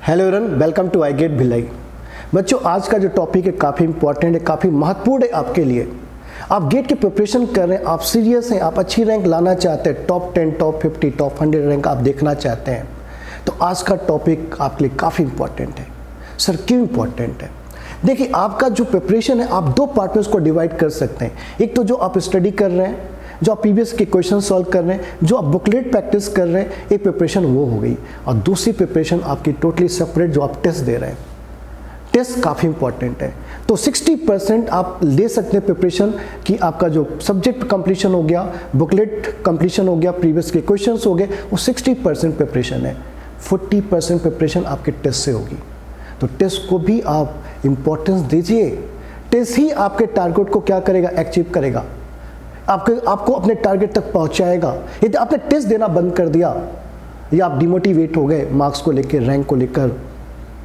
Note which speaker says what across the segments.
Speaker 1: Hello everyone, welcome to I get Bhilai. बच्चों, आज का जो टॉपिक है काफ़ी इंपॉर्टेंट है, काफ़ी महत्वपूर्ण है आपके लिए। आप गेट की प्रिपरेशन कर रहे हैं, आप सीरियस हैं, आप अच्छी रैंक लाना चाहते हैं, टॉप 10, टॉप 50, टॉप 100 रैंक आप देखना चाहते हैं, तो आज का टॉपिक आपके लिए काफ़ी इंपॉर्टेंट है। सर, क्यों इंपॉर्टेंट है? देखिए, आपका जो प्रिपरेशन है आप दो पार्ट में उसको डिवाइड कर सकते हैं। एक तो जो आप स्टडी कर रहे हैं, जो आप प्रीवियस के क्वेश्चन सॉल्व कर रहे हैं, जो आप बुकलेट प्रैक्टिस कर रहे हैं, एक प्रिपरेशन वो हो गई। और दूसरी प्रिपरेशन आपकी टोटली सेपरेट, जो आप टेस्ट दे रहे हैं। टेस्ट काफ़ी इंपॉर्टेंट है, तो 60% आप ले सकते हैं प्रिपरेशन कि आपका जो सब्जेक्ट कंप्लीशन हो गया, बुकलेट कंप्लीशन हो गया, प्रीवियस के क्वेश्चंस हो गए, वो 60% प्रिपरेशन है। 40% प्रिपरेशन आपके टेस्ट से होगी। तो टेस्ट को भी आप इम्पोर्टेंस दीजिए। टेस्ट ही आपके टारगेट को क्या करेगा? अचीव करेगा, आपको अपने टारगेट तक पहुंचाएगा। यदि आपने टेस्ट देना बंद कर दिया या आप डिमोटिवेट हो गए मार्क्स को लेकर, रैंक को लेकर,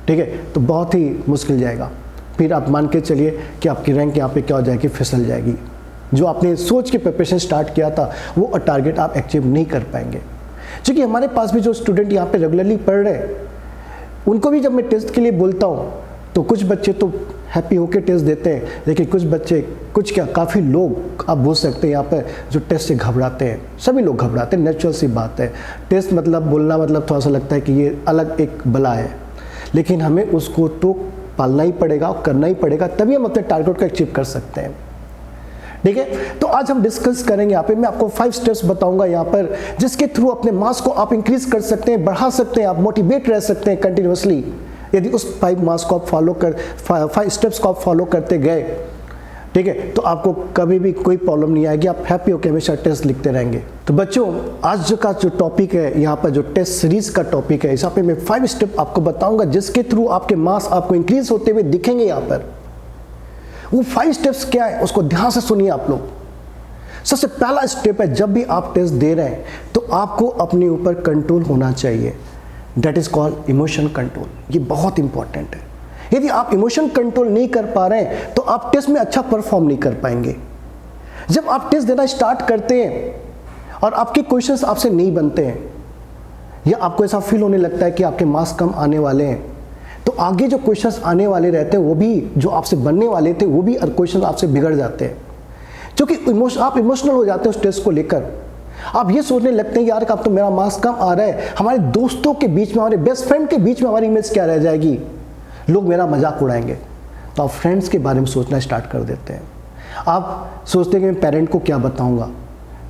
Speaker 1: ठीक है, तो बहुत ही मुश्किल जाएगा। फिर आप मान के चलिए कि आपकी रैंक यहाँ पे क्या हो जाएगी? फिसल जाएगी। जो आपने सोच के प्रिपरेशन स्टार्ट किया था वो टारगेट आप अचीव नहीं कर पाएंगे। क्योंकि हमारे पास भी जो स्टूडेंट यहाँ पे रेगुलरली पढ़ रहे हैं, उनको भी जब मैं टेस्ट के लिए बोलता हूँ तो कुछ बच्चे तो हैप्पी होकर टेस्ट देते हैं, लेकिन कुछ बच्चे, कुछ क्या, काफ़ी लोग आप बोल सकते हैं यहाँ पर जो टेस्ट से घबराते हैं। सभी लोग घबराते हैं, नेचुरल सी बात है। टेस्ट मतलब बोलना मतलब थोड़ा सा लगता है कि ये अलग एक बला है, लेकिन हमें उसको तो पालना ही पड़ेगा, करना ही पड़ेगा, तभी हम अपने टारगेट को अचीव कर सकते हैं। ठीक है, तो आज हम डिस्कस करेंगे यहाँ पे। मैं आपको 5 स्टेप्स बताऊंगा यहाँ पर, जिसके थ्रू अपने मार्क्स को आप इंक्रीज कर सकते हैं, बढ़ा सकते हैं, आप मोटिवेट रह सकते हैं कंटिन्यूअसली। यदि उस 5 मार्क्स को आप फॉलो कर 5 स्टेप्स को आप फॉलो करते गए, ठीक है, तो आपको कभी भी कोई प्रॉब्लम नहीं आएगी, आप हैप्पी होकर हमेशा टेस्ट लिखते रहेंगे। तो बच्चों, आज का जो टॉपिक है यहाँ पर, जो टेस्ट सीरीज का टॉपिक है, यहाँ पे मैं 5 स्टेप आपको बताऊंगा जिसके थ्रू आपके मार्क्स आपको इंक्रीज होते हुए दिखेंगे। यहाँ पर वो 5 स्टेप्स क्या है उसको ध्यान से सुनिए आप लोग। सबसे पहला स्टेप है, जब भी आप टेस्ट दे रहे हैं तो आपको अपने ऊपर कंट्रोल होना चाहिए। That is called emotion control. ये बहुत इंपॉर्टेंट है। यदि आप इमोशन कंट्रोल नहीं कर पा रहे हैं तो आप टेस्ट में अच्छा परफॉर्म नहीं कर पाएंगे। जब आप टेस्ट देना स्टार्ट करते हैं और आपके क्वेश्चंस आपसे नहीं बनते हैं, या आपको ऐसा फील होने लगता है कि आपके मार्क्स कम आने वाले हैं, तो आगे जो क्वेश्चंस आने वाले रहते हैं वो भी, जो आपसे बनने वाले थे वो भी क्वेश्चन आपसे बिगड़ जाते हैं। क्योंकि आप इमोशनल हो जाते हैं उस टेस्ट को लेकर। आप ये सोचने लगते हैं यार अब तो मेरा मार्क्स कम आ रहा है, हमारे दोस्तों के बीच में, हमारे बेस्ट फ्रेंड के बीच में हमारी इमेज क्या रह जाएगी? लोग मेरा मजाक उड़ाएंगे। तो आप फ्रेंड्स के बारे में सोचना स्टार्ट कर देते हैं। आप सोचते हैं कि मैं पेरेंट को क्या बताऊंगा,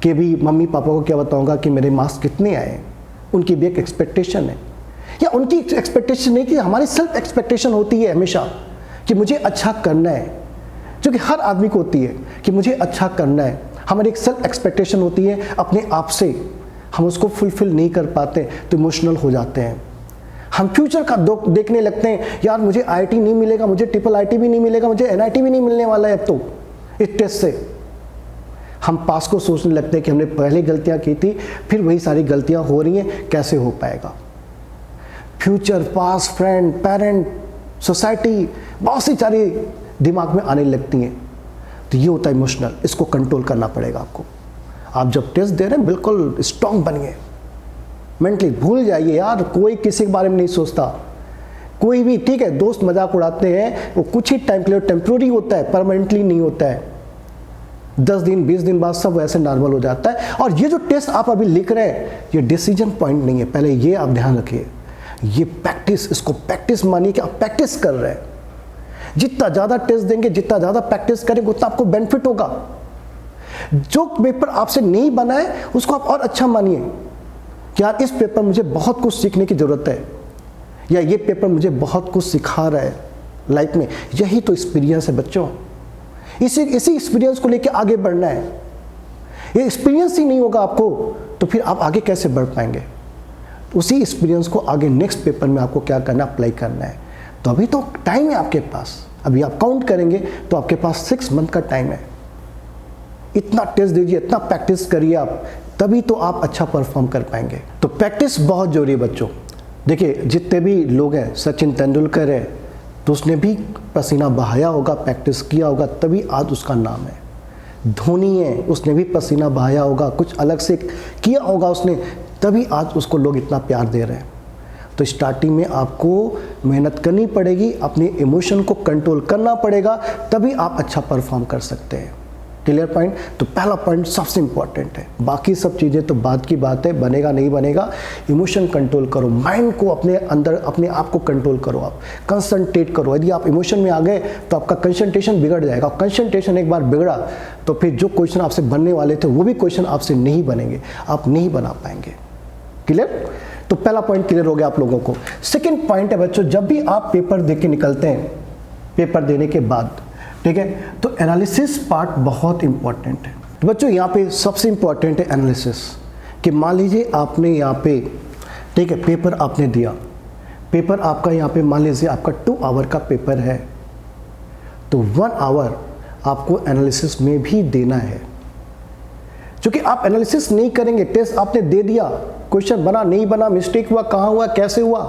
Speaker 1: कि भी मम्मी पापा को क्या बताऊंगा कि मेरे मार्क्स कितने आए। उनकी भी एक एक्सपेक्टेशन है, या उनकी एक्सपेक्टेशन नहीं कि हमारी सेल्फ एक्सपेक्टेशन होती है हमेशा कि मुझे अच्छा करना है, जो कि हर आदमी को होती है कि मुझे अच्छा करना है। हमारी एक सेल्फ एक्सपेक्टेशन होती है अपने आप से, हम उसको फुलफिल नहीं कर पाते तो इमोशनल हो जाते हैं। हम फ्यूचर का देखने लगते हैं, यार मुझे IIT नहीं मिलेगा, मुझे IIIT भी नहीं मिलेगा, मुझे NIT भी नहीं मिलने वाला है। अब तो इस टेस्ट से हम पास को सोचने लगते हैं कि हमने पहले गलतियां की थी, फिर वही सारी गलतियां हो रही हैं, कैसे हो पाएगा? फ्यूचर, पास, फ्रेंड, पेरेंट, सोसाइटी, बहुत सी सारी दिमाग में आने लगती हैं। तो ये होता है इमोशनल, इसको कंट्रोल करना पड़ेगा आपको। आप जब टेस्ट दे रहे हैं बिल्कुल स्ट्रांग बनिए, मेंटली भूल जाइए यार, कोई किसी के बारे में नहीं सोचता, कोई भी, ठीक है, दोस्त मजाक उड़ाते हैं, वो कुछ ही टाइम के लिए टेम्प्रोरी होता है, परमानेंटली नहीं होता है। 10 दिन 20 दिन बाद सब वैसे नॉर्मल हो जाता है। और ये जो टेस्ट आप अभी लिख रहे हैं ये डिसीजन पॉइंट नहीं है, पहले ये आप ध्यान रखिए। ये प्रैक्टिस, इसको प्रैक्टिस मानिए कि आप प्रैक्टिस कर रहे हैं। जितना ज़्यादा टेस्ट देंगे, जितना ज़्यादा प्रैक्टिस करेंगे, उतना आपको बेनिफिट होगा। जो पेपर आपसे नहीं बना है उसको आप और अच्छा मानिए कि यार इस पेपर मुझे बहुत कुछ सीखने की ज़रूरत है, या ये पेपर मुझे बहुत कुछ सिखा रहा है लाइफ में। यही तो एक्सपीरियंस है बच्चों। इसी एक्सपीरियंस को लेकर आगे बढ़ना है। ये एक्सपीरियंस ही नहीं होगा आपको तो फिर आप आगे कैसे बढ़ पाएंगे? उसी एक्सपीरियंस को आगे नेक्स्ट पेपर में आपको क्या करना, अप्लाई करना है। तो अभी तो टाइम है आपके पास, अभी आप काउंट करेंगे तो आपके पास 6 मंथ का टाइम है। इतना टेस्ट दीजिए, इतना प्रैक्टिस करिए आप, तभी तो आप अच्छा परफॉर्म कर पाएंगे। तो प्रैक्टिस बहुत जरूरी है बच्चों। देखिए, जितने भी लोग हैं, सचिन तेंदुलकर है तो उसने भी पसीना बहाया होगा, प्रैक्टिस किया होगा, तभी आज उसका नाम है। धोनी है, उसने भी पसीना बहाया होगा, कुछ अलग से किया होगा उसने, तभी आज उसको लोग इतना प्यार दे रहे हैं। तो स्टार्टिंग में आपको मेहनत करनी पड़ेगी, अपने इमोशन को कंट्रोल करना पड़ेगा, तभी आप अच्छा परफॉर्म कर सकते हैं। Clear point? तो पहला पॉइंट सबसे इंपॉर्टेंट है, बाकी सब चीज़ें तो बाद की बात है, बनेगा नहीं बनेगा, इमोशन कंट्रोल करो, माइंड को अपने अंदर अपने आप को कंट्रोल करो, आप कंसंट्रेट करो। यदि आप इमोशन में आ गए तो आपका कंसंट्रेशन बिगड़ जाएगा, कंसंट्रेशन एक बार बिगड़ा तो फिर जो क्वेश्चन आपसे बनने वाले थे वो भी क्वेश्चन आपसे नहीं बनेंगे, आप नहीं बना पाएंगे। क्लियर? तो पहला पॉइंट क्लियर हो गया आप लोगों को। सेकेंड पॉइंट है बच्चों, जब भी आप पेपर दे के निकलते हैं, पेपर देने के बाद, ठीक है, तो एनालिसिस पार्ट बहुत इंपॉर्टेंट है। तो बच्चों यहाँ पे सबसे इंपॉर्टेंट है एनालिसिस, कि मान लीजिए आपने यहाँ पे, ठीक है, पेपर आपने दिया, पेपर आपका यहाँ पे मान लीजिए आपका 2 आवर का पेपर है, तो 1 आवर आपको एनालिसिस में भी देना है। क्योंकि आप एनालिसिस नहीं करेंगे, टेस्ट आपने दे दिया, क्वेश्चन बना नहीं बना, मिस्टेक हुआ, कहाँ हुआ, कैसे हुआ,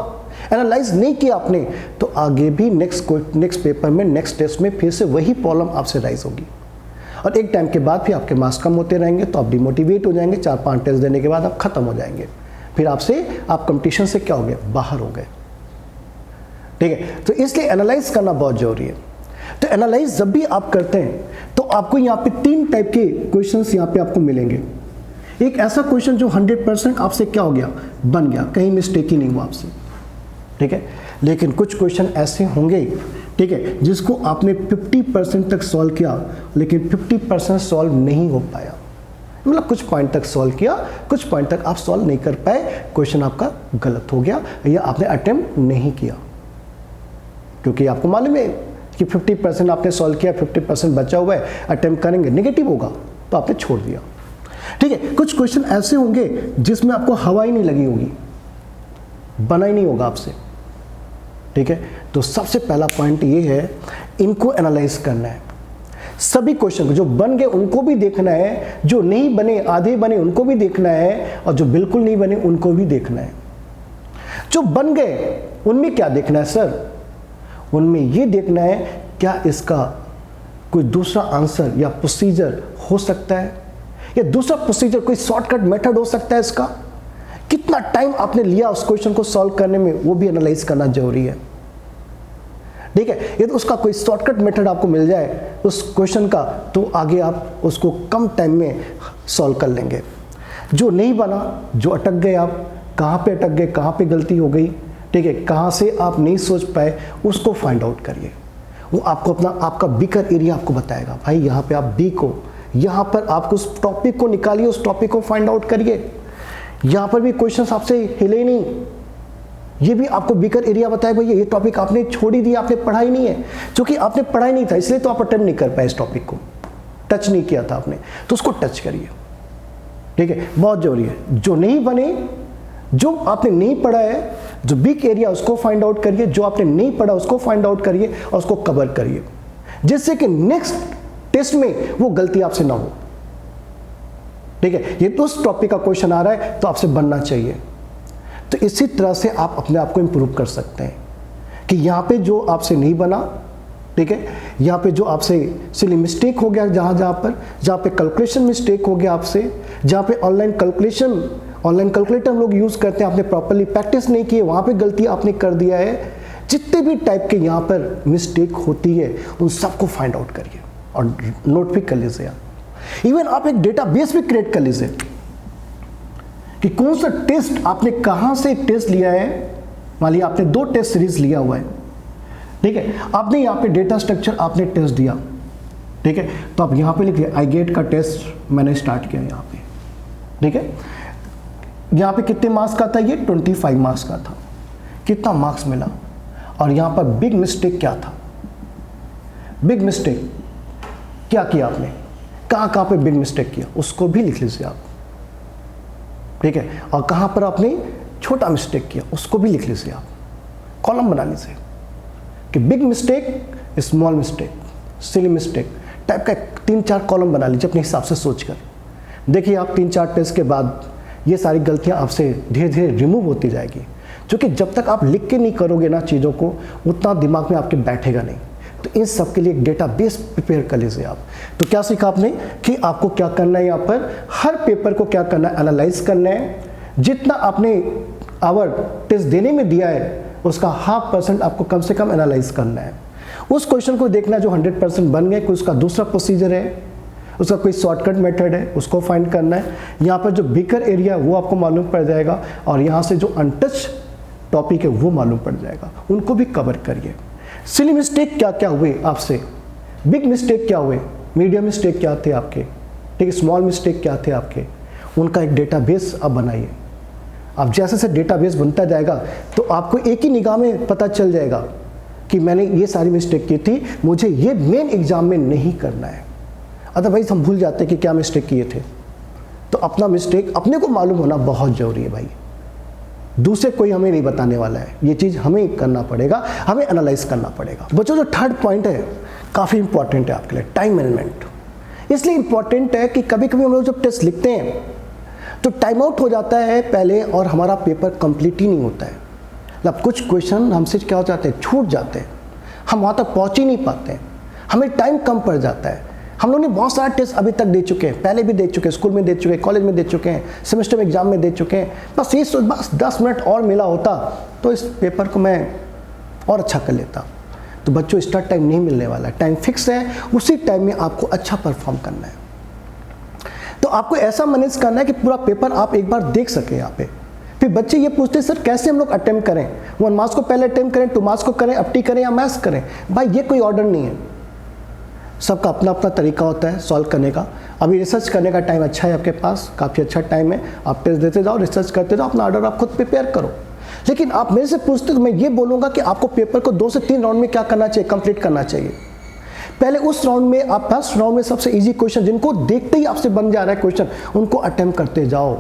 Speaker 1: एनालाइज नहीं किया आपने, तो आगे भी नेक्स्ट पेपर में, नेक्स्ट टेस्ट में फिर से वही प्रॉब्लम आपसे राइज होगी, और एक टाइम के बाद फिर आपके मार्क्स कम होते रहेंगे, तो आप डिमोटिवेट हो जाएंगे। 4-5 टेस्ट देने के बाद आप खत्म हो जाएंगे, फिर आप कंपटीशन से क्या हो गए, बाहर हो गए। ठीक है, तो इसलिए एनालाइज करना बहुत जरूरी है। तो एनालाइज जब भी आप करते हैं तो आपको यहाँ पे 3 टाइप के क्वेश्चंस यहाँ पे आपको मिलेंगे। एक ऐसा क्वेश्चन जो 100% आपसे क्या हो गया, बन गया, कहीं मिस्टेक ही नहीं हुआ आपसे, ठीक है। लेकिन कुछ क्वेश्चन ऐसे होंगे, ठीक है, जिसको आपने 50% तक सॉल्व किया, लेकिन 50% सॉल्व नहीं हो पाया, मतलब कुछ पॉइंट तक सॉल्व किया, कुछ पॉइंट तक आप सॉल्व नहीं कर पाए, क्वेश्चन आपका गलत हो गया या आपने अटेम्प्ट नहीं किया। क्योंकि आपको मालूम है कि 50% आपने सॉल्व किया, 50% बचा हुआ है, अटेम्प्ट करेंगे नेगेटिव होगा, तो आपने छोड़ दिया। ठीक है, कुछ क्वेश्चन ऐसे होंगे जिसमें आपको हवा ही नहीं लगी होगी, बना ही नहीं होगा आपसे। ठीक है, तो सबसे पहला पॉइंट ये है, इनको एनालाइज करना है। सभी क्वेश्चन जो बन गए उनको भी देखना है, जो नहीं बने, आधे बने, उनको भी देखना है, और जो बिल्कुल नहीं बने उनको भी देखना है। जो बन गए उनमें क्या देखना है सर? उनमें ये देखना है क्या इसका कोई दूसरा आंसर या प्रोसीजर हो सकता है, या दूसरा प्रोसीजर कोई शॉर्टकट मेथड हो सकता है इसका, कितना टाइम आपने लिया उस क्वेश्चन को सॉल्व करने में, वो भी एनालाइज करना जरूरी है। ठीक है, यदि उसका कोई शॉर्टकट मेथड आपको मिल जाए उस क्वेश्चन का, तो आगे आप उसको कम टाइम में सॉल्व कर लेंगे। जो नहीं बना, जो अटक गए आप, कहाँ पे अटक गए, कहाँ पे गलती हो गई, ठीक है, कहाँ से आप नहीं सोच पाए, उसको फाइंड आउट करिए। वो आपको आपका वीकर एरिया आपको बताएगा, भाई यहाँ पे आप वीक हो, यहाँ पर आपको उस टॉपिक को निकालिए, उस टॉपिक को फाइंड आउट करिए। यहाँ पर भी क्वेश्चंस आपसे हिले नहीं, ये भी आपको वीकर एरिया बताए, भैया ये टॉपिक आपने छोड़ ही दिया, आपने पढ़ा ही नहीं है। क्योंकि आपने पढ़ा ही नहीं था, इसलिए तो आप अटेम्प्ट नहीं कर पाए, इस टॉपिक को टच नहीं किया था आपने, तो उसको टच करिए। ठीक है, बहुत जरूरी है। जो नहीं बने, जो आपने नहीं पढ़ा है, जो वीक एरिया उसको फाइंड आउट करिए, जो आपने नहीं पढ़ा उसको फाइंड आउट करिए और उसको कवर करिए, जिससे कि नेक्स्ट टेस्ट में वो गलती आपसे ना हो। ठीक है, ये तो उस टॉपिक का क्वेश्चन आ रहा है तो आपसे बनना चाहिए। तो इसी तरह से आप अपने आप को इंप्रूव कर सकते हैं कि यहाँ पे जो आपसे नहीं बना, ठीक है, यहाँ पे जो आपसे सिली मिस्टेक हो गया, जहाँ पे कैलकुलेशन मिस्टेक हो गया आपसे, जहाँ पे ऑनलाइन कैलकुलेटर हम लोग यूज़ करते हैं, आपने प्रॉपरली प्रैक्टिस नहीं की है, वहाँ पे गलती आपने कर दिया है। जितने भी टाइप के यहाँ पर मिस्टेक होती है उन सबको फाइंड आउट करिए और नोट भी कर लीजिए आप। इवन आप एक डेटाबेस भी क्रिएट कर लीजिए कि कौन सा टेस्ट आपने कहाँ से टेस्ट लिया है। मान लिया आपने 2 टेस्ट सीरीज लिया हुआ है, ठीक है, आपने यहाँ पे डेटा स्ट्रक्चर आपने टेस्ट दिया, ठीक है, तो आप यहाँ पे लिखिए आई गेट का टेस्ट मैंने स्टार्ट किया यहाँ पे। ठीक है, यहाँ पे कितने मार्क्स का था, ये 25 मार्क्स का था, कितना मार्क्स मिला, और यहाँ पर बिग मिस्टेक क्या था, बिग मिस्टेक क्या किया आपने, कहाँ पे बिग मिस्टेक किया, उसको भी लिख लीजिए आप। ठीक है, और कहाँ पर आपने छोटा मिस्टेक किया उसको भी लिख लीजिए आप, कॉलम बना लीजिए कि big mistake, small mistake, silly mistake type का 3-4 कॉलम बना लीजिए अपने हिसाब से सोचकर। देखिए आप 3-4 टेस्ट के बाद ये सारी गलतियां आपसे धीरे धीरे रिमूव होती जाएगी, क्योंकि जब तक आप लिख के नहीं करोगे ना चीज़ों को, उतना दिमाग में आपके बैठेगा नहीं। तो इन सब के लिए एक डेटाबेस प्रिपेयर कर लीजिए आप। तो क्या सीखा आपने कि आपको क्या करना है, यहाँ पर हर पेपर को क्या करना है, एनालाइज करना है। जितना आपने आवर टेस्ट देने में दिया है उसका 0.5% आपको कम से कम एनालाइज करना है। उस क्वेश्चन को देखना जो 100% बन गए, कोई उसका दूसरा प्रोसीजर है, उसका कोई शॉर्टकट मेथड है, उसको फाइंड करना है। यहाँ पर जो बिकर एरिया वो आपको मालूम पड़ जाएगा और यहाँ से जो अनटच टॉपिक है वो मालूम पड़ जाएगा, उनको भी कवर करिए। सिली मिस्टेक क्या क्या हुए आपसे, बिग मिस्टेक क्या हुए, मीडियम मिस्टेक क्या थे आपके, ठीक है, स्मॉल मिस्टेक क्या थे आपके, उनका एक डेटाबेस आप बनाइए। अब जैसे से डेटाबेस बनता जाएगा तो आपको एक ही निगाह में पता चल जाएगा कि मैंने ये सारी मिस्टेक की थी, मुझे ये मेन एग्जाम में नहीं करना है। अदरवाइज हम भूल जाते हैं कि क्या मिस्टेक किए थे। तो अपना मिस्टेक अपने को मालूम होना बहुत ज़रूरी है भाई, दूसरे कोई हमें नहीं बताने वाला है, ये चीज़ हमें करना पड़ेगा, हमें एनालाइज करना पड़ेगा। बच्चों जो थर्ड पॉइंट है काफ़ी इंपॉर्टेंट है आपके लिए, टाइम मैनेजमेंट। इसलिए इंपॉर्टेंट है कि कभी कभी हम लोग जब टेस्ट लिखते हैं तो टाइम आउट हो जाता है पहले और हमारा पेपर कंप्लीट ही नहीं होता है। मतलब कुछ क्वेश्चन हमसे क्या हो जाते हैं, छूट जाते हैं, हम वहाँ तक पहुँच ही नहीं पाते हैं, हमें टाइम कम पड़ जाता है। हम लोग ने बहुत सारे टेस्ट अभी तक दे चुके हैं, पहले भी दे चुके हैं, स्कूल में दे चुके हैं, कॉलेज में दे चुके हैं, सेमेस्टर में एग्जाम में दे चुके हैं। बस ये बस 10 मिनट और मिला होता तो इस पेपर को मैं और अच्छा कर लेता। तो बच्चों स्टार्ट टाइम नहीं मिलने वाला है, टाइम फिक्स है, उसी टाइम में आपको अच्छा परफॉर्म करना है। तो आपको ऐसा मैनेज करना है कि पूरा पेपर आप एक बार देख सके यहाँ पे। फिर बच्चे ये पूछते हैं सर कैसे हम लोग अटेम्प्ट करें, 1 मार्क्स को पहले अटेम्प्ट करें, 2 मार्क्स को करें, अपटी करें या मैथ्स करें। भाई ये कोई ऑर्डर नहीं है, सबका अपना अपना तरीका होता है सॉल्व करने का। अभी रिसर्च करने का टाइम अच्छा है आपके पास, काफ़ी अच्छा टाइम है, आप टेस्ट देते जाओ, रिसर्च करते जाओ, अपना ऑर्डर आप खुद प्रिपेयर करो। लेकिन आप मेरे से पूछते तो मैं ये बोलूँगा कि आपको पेपर को 2 से 3 राउंड में क्या करना चाहिए, कंप्लीट करना चाहिए। पहले उस राउंड में आप फर्स्ट राउंड में सबसे इजी क्वेश्चन जिनको देखते ही आपसे बन जा रहा है क्वेश्चन, उनको अटेम्प्ट करते जाओ,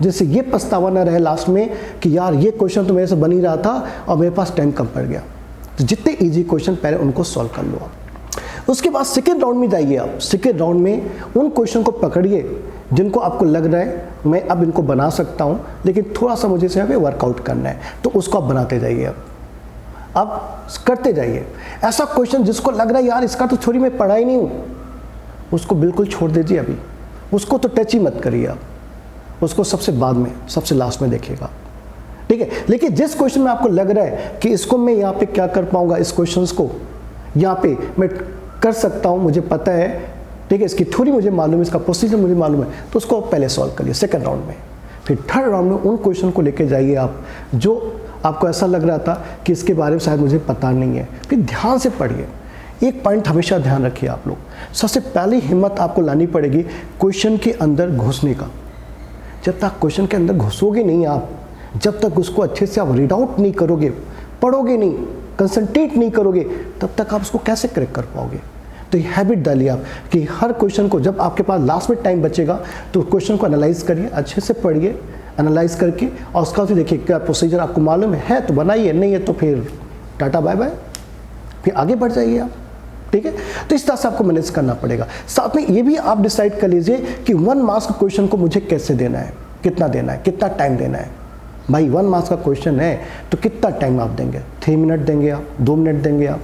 Speaker 1: जिससे ये पछतावा ना रहे लास्ट में कि यार ये क्वेश्चन तो मेरे से बन ही रहा था और मेरे पास टाइम कम पड़ गया। तो जितने इजी क्वेश्चन पहले उनको सॉल्व कर लो आप। उसके बाद सेकेंड राउंड में जाइए आप। सेकेंड राउंड में उन क्वेश्चन को पकड़िए जिनको आपको लग रहा है मैं अब इनको बना सकता हूँ, लेकिन थोड़ा सा मुझे यहाँ पे वर्कआउट करना है, तो उसको आप बनाते जाइए, अब करते जाइए। ऐसा क्वेश्चन जिसको लग रहा है यार इसका तो छोरी मैं पढ़ा ही नहीं हूँ, उसको बिल्कुल छोड़ दीजिए, अभी उसको तो टच ही मत करिए आप, उसको सबसे बाद में, सबसे लास्ट में देखिएगा, ठीक है। लेकिन जिस क्वेश्चन में आपको लग रहा है कि इसको मैं यहाँ पे क्या कर पाऊंगा, इस क्वेश्चन को यहाँ पे मैं कर सकता हूँ, मुझे पता है, ठीक है, इसकी थ्योरी मुझे मालूम है, इसका प्रोसीजर मुझे मालूम है, तो उसको पहले सॉल्व करिए सेकंड राउंड में। फिर थर्ड राउंड में उन क्वेश्चन को लेके जाइए आप जो आपको ऐसा लग रहा था कि इसके बारे में शायद मुझे पता नहीं है, फिर ध्यान से पढ़िए। एक पॉइंट हमेशा ध्यान रखिए आप लोग, सबसे पहली हिम्मत आपको लानी पड़ेगी क्वेश्चन के अंदर घुसने का। जब तक क्वेश्चन के अंदर घुसोगे नहीं आप, जब तक उसको अच्छे से आप रीड आउट नहीं करोगे, पढ़ोगे नहीं, कंसंट्रेट नहीं करोगे, तब तक आप उसको कैसे क्रैक कर पाओगे। तो ये हैबिट डालिए आप कि हर क्वेश्चन को जब आपके पास लास्ट में टाइम बचेगा तो क्वेश्चन को एनालाइज करिए, अच्छे से पढ़िए, एनालाइज करके और उसका भी देखिए क्या प्रोसीजर आपको मालूम है तो बनाइए, नहीं है तो फिर टाटा बाय बाय, फिर आगे बढ़ जाइए आप, ठीक है। तो इस तरह से आपको मैनेज करना पड़ेगा। साथ में ये भी आप डिसाइड कर लीजिए कि 1 मार्क्स का क्वेश्चन को मुझे कैसे देना है, कितना देना है, कितना टाइम देना है। भाई 1 मार्क्स का क्वेश्चन है तो कितना टाइम आप देंगे, 3 मिनट देंगे आप, 2 मिनट देंगे आप,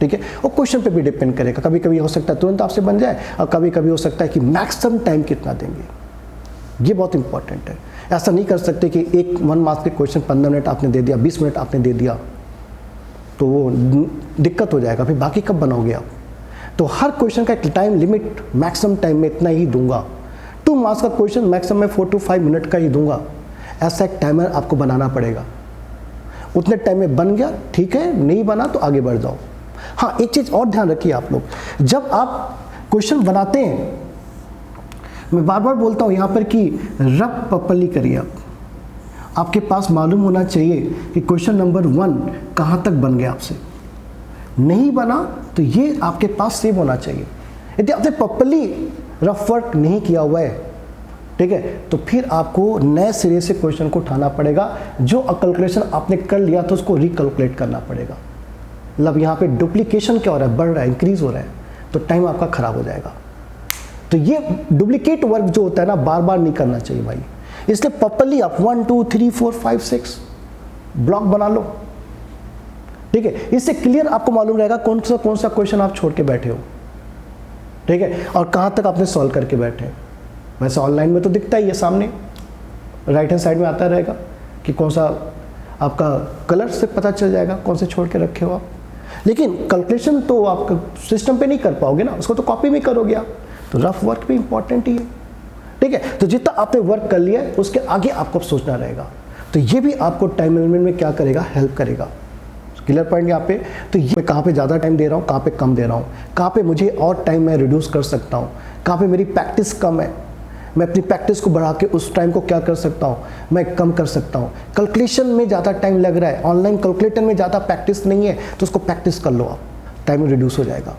Speaker 1: ठीक है। और क्वेश्चन पे भी डिपेंड करेगा, कभी कभी हो सकता है तुरंत आपसे बन जाए और कभी कभी हो सकता है कि मैक्सिमम टाइम कितना देंगे, ये बहुत इंपॉर्टेंट है। ऐसा नहीं कर सकते कि 1 मार्क्स के क्वेश्चन 15 मिनट आपने दे दिया, 20 मिनट आपने दे दिया, तो वो दिक्कत हो जाएगा, फिर बाकी कब बनाओगे आप। तो हर क्वेश्चन का एक टाइम लिमिट, मैक्सिमम टाइम में इतना ही दूंगा। 2 मार्क्स का क्वेश्चन मैक्सिमम में 4 to 5 मिनट का ही दूंगा, ऐसा एक टाइमर आपको बनाना पड़ेगा। उतने टाइम में बन गया ठीक है, नहीं बना तो आगे बढ़ जाओ। हाँ, एक चीज़ और ध्यान रखिए आप लोग, जब आप क्वेश्चन बनाते हैं, मैं बार बार बोलता हूँ यहाँ पर कि रफ पपली करिए आप। आपके पास मालूम होना चाहिए कि क्वेश्चन नंबर 1 कहाँ तक बन गया आपसे, नहीं बना तो ये आपके पास सेव होना चाहिए। यदि आपने पपली रफ वर्क नहीं किया हुआ है, ठीक है, तो फिर आपको नए सिरे से क्वेश्चन को उठाना पड़ेगा। जो कैलकुलेशन आपने कर लिया तो उसको रिकैलकुलेट करना पड़ेगा। मतलब यहाँ पे डुप्लीकेशन क्या हो रहा है, बढ़ रहा है, इंक्रीज हो रहा है, तो टाइम आपका खराब हो जाएगा। तो ये डुप्लीकेट वर्क जो होता है ना, बार बार नहीं करना चाहिए भाई। इसलिए प्रॉपर्ली आप 1 2 3 4 5 6 ब्लॉक बना लो, ठीक है। इससे क्लियर आपको मालूम रहेगा कौन सा क्वेश्चन आप छोड़ के बैठे हो, ठीक है, और कहाँ तक आपने सॉल्व करके बैठे। वैसे ऑनलाइन में तो दिखता ही है सामने, राइट हैंड साइड में आता रहेगा, कि कौन सा आपका कलर से पता चल जाएगा कौन से छोड़ के रखे हो आप। लेकिन कैलकुलेशन तो आप सिस्टम पे नहीं कर पाओगे ना, उसको तो कॉपी में करोगे आप। तो रफ वर्क भी इंपॉर्टेंट ही है, ठीक है। तो जितना आपने वर्क कर लिया है उसके आगे आपको सोचना रहेगा। तो ये भी आपको टाइम मैनेजमेंट में क्या करेगा, हेल्प करेगा। क्लियर पॉइंट यहाँ पे। तो ये मैं कहाँ पे ज़्यादा टाइम दे रहा हूँ, कहाँ पे कम दे रहा हूँ, कहाँ पे मुझे और टाइम मैं रिड्यूस कर सकता हूँ, कहाँ पे मेरी प्रैक्टिस कम है, मैं अपनी प्रैक्टिस को बढ़ा के उस टाइम को क्या कर सकता हूँ, मैं कम कर सकता हूँ। कैलकुलेशन में ज़्यादा टाइम लग रहा है, ऑनलाइन कैलकुलेटर में ज़्यादा प्रैक्टिस नहीं है, तो उसको प्रैक्टिस कर लो आप, टाइम रिड्यूस हो जाएगा,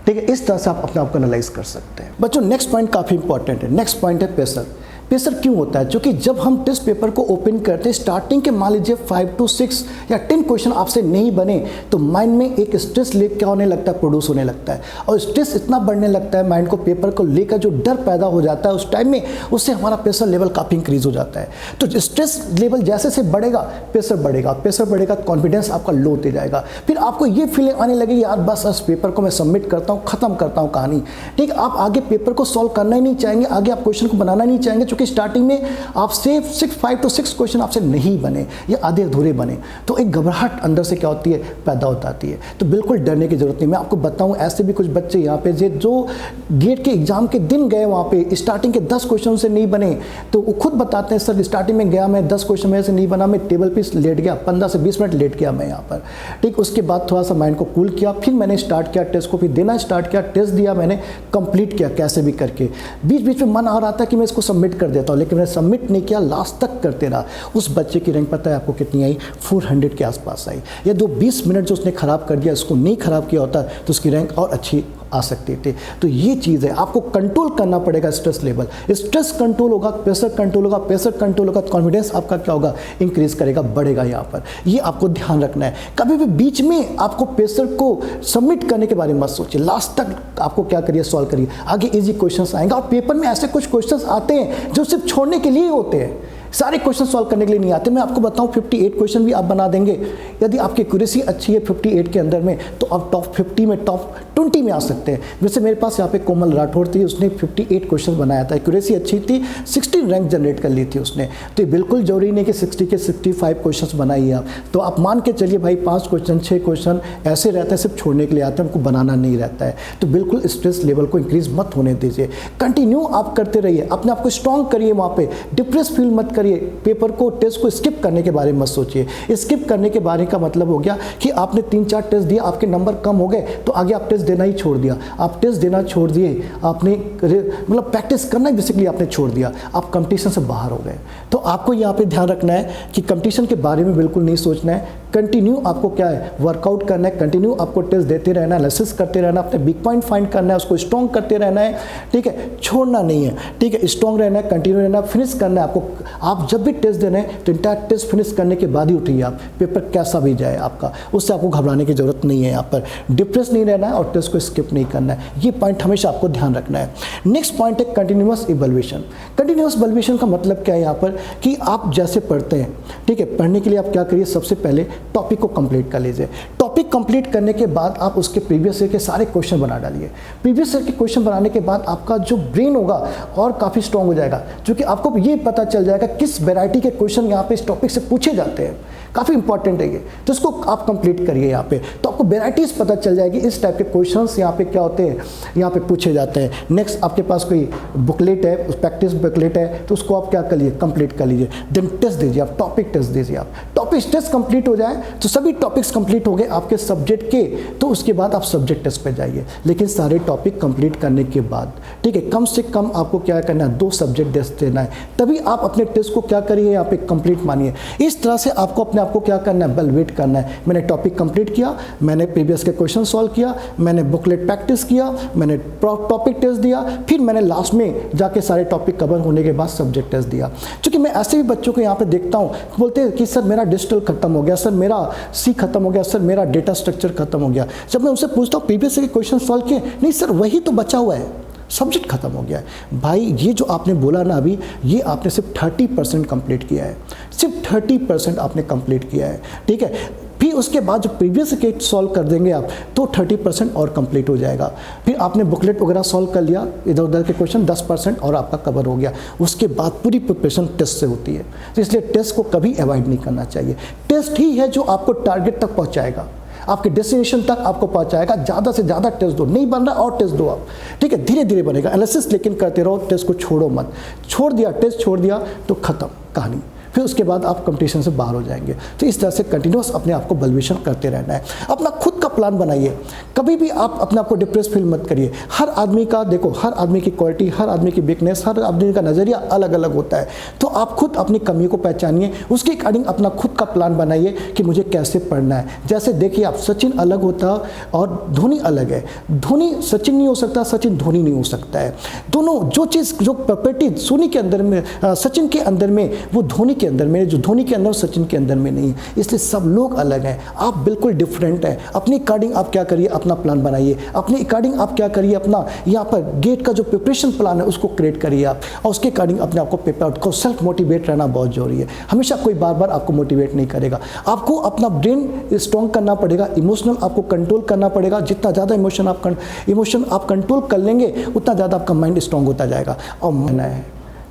Speaker 1: ठीक है। इस तरह से आप अपने आप को एनालाइज कर सकते हैं। बच्चों नेक्स्ट पॉइंट काफ़ी इंपॉर्टेंट है। नेक्स्ट पॉइंट है प्रेशर। प्रेशर क्यों होता है? क्योंकि जब हम टेस्ट पेपर को ओपन करते हैं, स्टार्टिंग के मान लीजिए 5 to 6 या 10 क्वेश्चन आपसे नहीं बने, तो माइंड में एक स्ट्रेस ले क्या होने लगता है, प्रोड्यूस होने लगता है। और स्ट्रेस इतना बढ़ने लगता है माइंड को, पेपर को लेकर जो डर पैदा हो जाता है उस टाइम में, उससे हमारा प्रेशर लेवल काफ़ी इंक्रीज हो जाता है। तो स्ट्रेस लेवल जैसे से बढ़ेगा, प्रेशर बढ़ेगा, प्रेशर बढ़ेगा, कॉन्फिडेंस आपका लो होते जाएगा। फिर आपको ये फीलिंग आने लगेगी, यार बस पेपर को मैं सबमिट करता हूँ, खत्म करता हूँ कहानी, ठीक है। आप आगे पेपर को सॉल्व करना ही नहीं चाहेंगे, आगे आप क्वेश्चन को बनाना नहीं चाहेंगे, क्योंकि स्टार्टिंग में आपसे 5 to 6 क्वेश्चन आपसे नहीं बने या आधे अधूरे बने, तो एक घबराहट अंदर से क्या होती है, पैदा हो जाती है। तो बिल्कुल डरने की जरूरत नहीं। मैं आपको बताऊं, ऐसे भी कुछ बच्चे यहाँ पे जो गेट के एग्जाम के दिन गए, वहाँ पे स्टार्टिंग के 10 क्वेश्चन से नहीं बने, तो वो खुद बताते हैं, सर स्टार्टिंग में गया मैं 10 क्वेश्चन मेरे से नहीं बना, मैं टेबल पे लेट गया, 15 से 20 मिनट लेट गया मैं यहाँ पर, ठीक। उसके बाद थोड़ा सा माइंड को कूल किया, फिर मैंने स्टार्ट किया टेस्ट को, फिर देना स्टार्ट किया, टेस्ट दिया, मैंने कंप्लीट किया कैसे भी करके। बीच बीच में मन आ रहा था कि मैं इसको सबमिट कर देता हूँ, लेकिन मैंने सबमिट नहीं किया, लास्ट तक करते रहा। उस बच्चे की रैंक पता है आपको कितनी आई, 400 के आसपास आई। या 20 मिनट जो उसने खराब कर दिया, उसको नहीं खराब किया होता तो उसकी रैंक और अच्छी आ सकती थी। तो ये चीज़ है, आपको कंट्रोल करना पड़ेगा स्ट्रेस लेवल। स्ट्रेस कंट्रोल होगा, प्रेशर कंट्रोल होगा, प्रेशर कंट्रोल होगा, कॉन्फिडेंस आपका क्या होगा, इंक्रीज करेगा, बढ़ेगा। यहाँ पर ये आपको ध्यान रखना है। कभी भी बीच में आपको प्रेशर को सबमिट करने के बारे में मत सोचिए, लास्ट तक आपको क्या करिए, सॉल्व करिए। आगे इजी क्वेश्चंस आएंगे, और पेपर में ऐसे कुछ क्वेश्चंस आते हैं जो सिर्फ छोड़ने के लिए होते हैं, सारे क्वेश्चन सॉल्व करने के लिए नहीं आते। मैं आपको बताऊं 58 क्वेश्चन भी आप बना देंगे, यदि आपकी एक्यूरेसी अच्छी है 58 के अंदर में, तो आप टॉप 50 में, टॉप 20 में आ सकते हैं। जैसे मेरे पास यहाँ पे कोमल राठौर थी, उसने 58 क्वेश्चन बनाया था, एक्यूरेसी अच्छी थी, 16 रैंक जनरेट कर ली थी उसने। तो ये बिल्कुल जरूरी नहीं कि 60 के 65 क्वेश्चन बनाइए आप। तो आप मान के चलिए भाई 5 क्वेश्चन 6 क्वेश्चन ऐसे रहते हैं, सिर्फ छोड़ने के लिए आते हैं, उनको बनाना नहीं रहता है। तो बिल्कुल स्ट्रेस लेवल को इंक्रीज मत होने दीजिए, कंटिन्यू आप करते रहिए, अपने आप को स्ट्रॉन्ग करिए, वहाँ पे डिप्रेस फील मत करिए। पेपर को, टेस्ट को स्किप करने के बारे में मत सोचिए। स्किप करने के बारे का मतलब हो गया कि आपने 3-4 टेस्ट दिए, आपके नंबर कम हो गए, तो आगे आप टेस्ट देना ही छोड़ दिया। आप टेस्ट देना छोड़ दिए, आपने मतलब प्रैक्टिस करना बेसिकली आपने छोड़ दिया, आप कंपटीशन से बाहर हो गए। तो आपको यहाँ पे ध्यान रखना है कि कंपटीशन के बारे में बिल्कुल नहीं सोचना है, कंटिन्यू आपको क्या है, वर्कआउट करना है, कंटिन्यू आपको टेस्ट देते रहना है, एनालिसिस करते रहना, अपने बिग पॉइंट फाइंड करना है, उसको स्ट्रॉन्ग करते रहना है, ठीक है, छोड़ना नहीं है, ठीक है, स्ट्रॉन्ग रहना है, कंटिन्यू रहना, फिनिश करना है आपको। आप जब भी टेस्ट देना है तो इंटायर टेस्ट फिनिश करने के बाद ही उठिए आप, पेपर कैसा भी जाए आपका, उससे आपको घबराने की जरूरत नहीं है। यहाँ पर डिप्रेस नहीं रहना है और टेस्ट को स्किप नहीं करना है, ये पॉइंट हमेशा आपको ध्यान रखना है। नेक्स्ट पॉइंट है कंटिन्यूअस इवैल्यूएशन। कंटिन्यूअस इवैल्यूएशन का मतलब क्या है यहाँ पर, कि आप जैसे पढ़ते हैं, ठीक है, पढ़ने के लिए आप क्या करिए, सबसे पहले टॉपिक को कंप्लीट कर लीजिए। टॉपिक कंप्लीट करने के बाद आप उसके प्रीवियस ईयर के सारे क्वेश्चन बना डालिए। प्रीवियस ईयर के क्वेश्चन बनाने के बाद आपका जो ब्रेन होगा और काफ़ी स्ट्रॉन्ग हो जाएगा, क्योंकि आपको ये पता चल जाएगा किस वैरायटी के क्वेश्चन यहाँ पे इस टॉपिक से पूछे जाते हैं। काफ़ी इंपॉर्टेंट है ये, तो इसको आप कंप्लीट करिए यहाँ पे, तो आपको वेराइटीज पता चल जाएगी, इस टाइप के क्वेश्चंस यहाँ पे क्या होते हैं, यहाँ पे पूछे जाते हैं। नेक्स्ट आपके पास कोई बुकलेट है, उस प्रैक्टिस बुकलेट है, तो उसको आप क्या कर लीजिए, कंप्लीट कर लीजिए। देन टेस्ट दीजिए, आप टॉपिक टेस्ट दीजिए। आप टॉपिक टेस्ट कंप्लीट हो जाए तो सभी टॉपिक्स कंप्लीट हो गए आपके सब्जेक्ट के, तो उसके बाद आप सब्जेक्ट टेस्ट पे जाइए, लेकिन सारे टॉपिक कंप्लीट करने के बाद, ठीक है, कम से कम आपको क्या करना है, 2 सब्जेक्ट टेस्ट देना है, तभी आप अपने टेस्ट को क्या करिए, यहाँ पे कंप्लीट मानिए। इस तरह से आपको अपने आपको क्या करना है, वेट करना है। मैंने टॉपिक कंप्लीट किया, मैंने प्रीवियस के क्वेश्चन सॉल्व किया, मैंने बुकलेट प्रैक्टिस किया, मैंने टॉपिक टेस्ट दिया, फिर मैंने लास्ट में जाके सारे टॉपिक कवर होने के बाद सब्जेक्ट टेस्ट दिया। क्योंकि मैं ऐसे भी बच्चों को यहाँ पे देखता हूँ, बोलते हैं कि सर मेरा डिजिटल खत्म हो गया, सर मेरा सी खत्म हो गया, सर मेरा डेटा स्ट्रक्चर खत्म हो गया। जब मैं उनसे पूछता हूँ प्रीवियस के क्वेश्चन सॉल्व किए, नहीं सर वही तो बचा हुआ है, सब्जेक्ट खत्म हो गया है। भाई ये जो आपने बोला ना अभी, ये आपने सिर्फ 30% कंप्लीट किया है, सिर्फ 30% आपने कंप्लीट किया है, ठीक है। फिर फिर उसके बाद जो प्रीवियस गेट सॉल्व कर देंगे आप तो 30% और कंप्लीट हो जाएगा। फिर आपने बुकलेट वगैरह सॉल्व कर लिया, इधर उधर के क्वेश्चन 10% और आपका कवर हो गया। उसके बाद पूरी प्रिपरेशन टेस्ट से होती है, तो इसलिए टेस्ट को कभी अवॉइड नहीं करना चाहिए। टेस्ट ही है जो आपको टारगेट तक पहुंचाएगा, आपके डेस्टिनेशन तक आपको पहुंचाएगा। ज़्यादा से ज़्यादा टेस्ट दो, नहीं बन रहा और टेस्ट दो आप, ठीक है, धीरे धीरे बनेगा। एनालिसिस लेकिन करते रहो, टेस्ट को छोड़ो मत। छोड़ दिया, टेस्ट छोड़ दिया तो खत्म कहानी, फिर उसके बाद आप कंपटीशन से बाहर हो जाएंगे। तो इस तरह से कंटिन्यूस अपने आप को बलविशन करते रहना है। अपना खुद का प्लान बनाइए, कभी भी आप अपने आप को डिप्रेस फील मत करिए। हर आदमी का देखो, हर आदमी की क्वालिटी, हर आदमी की वीकनेस, हर आदमी का नज़रिया अलग अलग होता है। तो आप खुद अपनी कमी को पहचानिए, उसके अकॉर्डिंग अपना खुद का प्लान बनाइए कि मुझे कैसे पढ़ना है। जैसे देखिए आप, सचिन अलग होता और धोनी अलग है। धोनी सचिन नहीं हो सकता, सचिन धोनी नहीं हो सकता है। दोनों जो चीज़, जो प्रॉपर्टी सोनी के अंदर में, सचिन के अंदर में, वो धोनी के अंदर में, जो धोनी के अंदर सचिन के अंदर में नहीं है। इसलिए सब लोग अलग हैं, आप बिल्कुल डिफरेंट हैं। अपनी अकॉर्डिंग आप क्या करिए, अपना प्लान बनाइए। अपने अकॉर्डिंग आप क्या करिए, अपना यहाँ पर गेट का जो प्रिपरेशन प्लान है उसको क्रिएट करिए आप, और उसके अकॉर्डिंग अपने आप को पेपर आउट को सेल्फ मोटिवेट रहना बहुत जरूरी है। हमेशा कोई बार बार आपको मोटिवेट नहीं करेगा। आपको अपना ब्रेन स्ट्रॉन्ग करना पड़ेगा, इमोशनल आपको कंट्रोल करना पड़ेगा। जितना ज़्यादा इमोशन आप कंट्रोल कर लेंगे उतना ज़्यादा आपका माइंड स्ट्रॉन्ग होता जाएगा। और मानना है,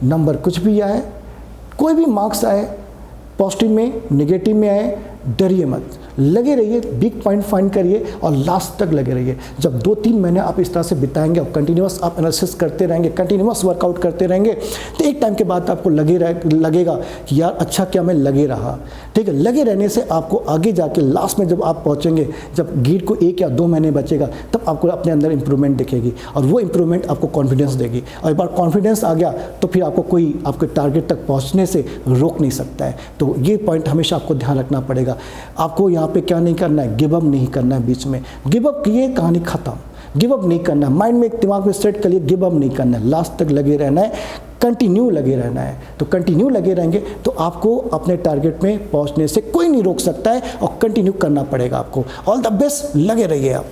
Speaker 1: नंबर कुछ भी आए, कोई भी मार्क्स आए, पॉजिटिव में नेगेटिव में आए, डरिए मत, लगे रहिए, बिग पॉइंट फाइंड करिए और लास्ट तक लगे रहिए। जब 2-3 महीने आप इस तरह से बिताएंगे और कंटिन्यूस आप एनालिसिस करते रहेंगे, कंटिन्यूस वर्कआउट करते रहेंगे, तो एक टाइम के बाद आपको लगेगा कि यार अच्छा क्या मैं लगे रहा, ठीक है। लगे रहने से आपको आगे जाके लास्ट में जब आप पहुंचेंगे, जब गेट को 1 या 2 महीने बचेगा, तब आपको अपने अंदर इंप्रूवमेंट दिखेगी और वो इंप्रूवमेंट आपको कॉन्फिडेंस देगी। और एक बार कॉन्फिडेंस आ गया तो फिर आपको कोई आपके टारगेट तक पहुँचने से रोक नहीं सकता है। तो ये पॉइंट हमेशा आपको ध्यान रखना पड़ेगा। आपको यहाँ पे क्या नहीं करना है, गिव अप नहीं करना है। बीच में गिव अप किए, कहानी खत्म। गिव अप नहीं करना है, माइंड में दिमाग में सेट करिए, गिव अप नहीं करना है, लास्ट तक लगे रहना है, कंटिन्यू लगे रहना है। तो कंटिन्यू लगे रहेंगे तो आपको अपने टारगेट में पहुंचने से कोई नहीं रोक सकता है और कंटिन्यू करना पड़ेगा आपको। ऑल द बेस्ट, लगे रहिए आप।